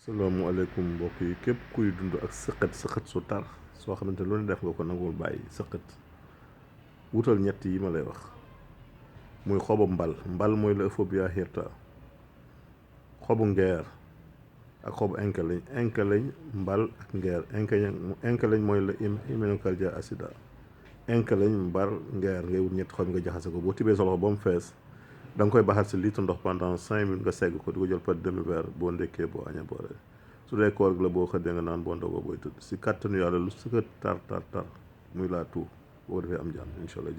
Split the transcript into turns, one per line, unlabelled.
salaamaaleykum mbokk yi képp kuy dund ak sëqët su tar soo xamante ne lu ne def nga ko nanguwul bàyyi sëqët wutal ñett yi ma lay wax muy xobu mbal mooy la Euphorbia hirta xobu ngeer ak xobu enkeleñ mbal ak ngeer enkeleñ mooy la Hyménocardia acida enkeleñ mbal ngeer ngay wut ñetti xob nga jaxase ko boo tibee sa loxo ba mu fees da nga koy baxal si litre ndox pendant 5 minutes nga segg ko di ko jël par demi-verre boo ndekkee boo añee boo reer su dee koor gi la boo xëddee nga naan boo ndogoo booy tëdd si kàttanu yàlla lu sëkkat tar muy laa tuur boo defee am jàmm incha allah.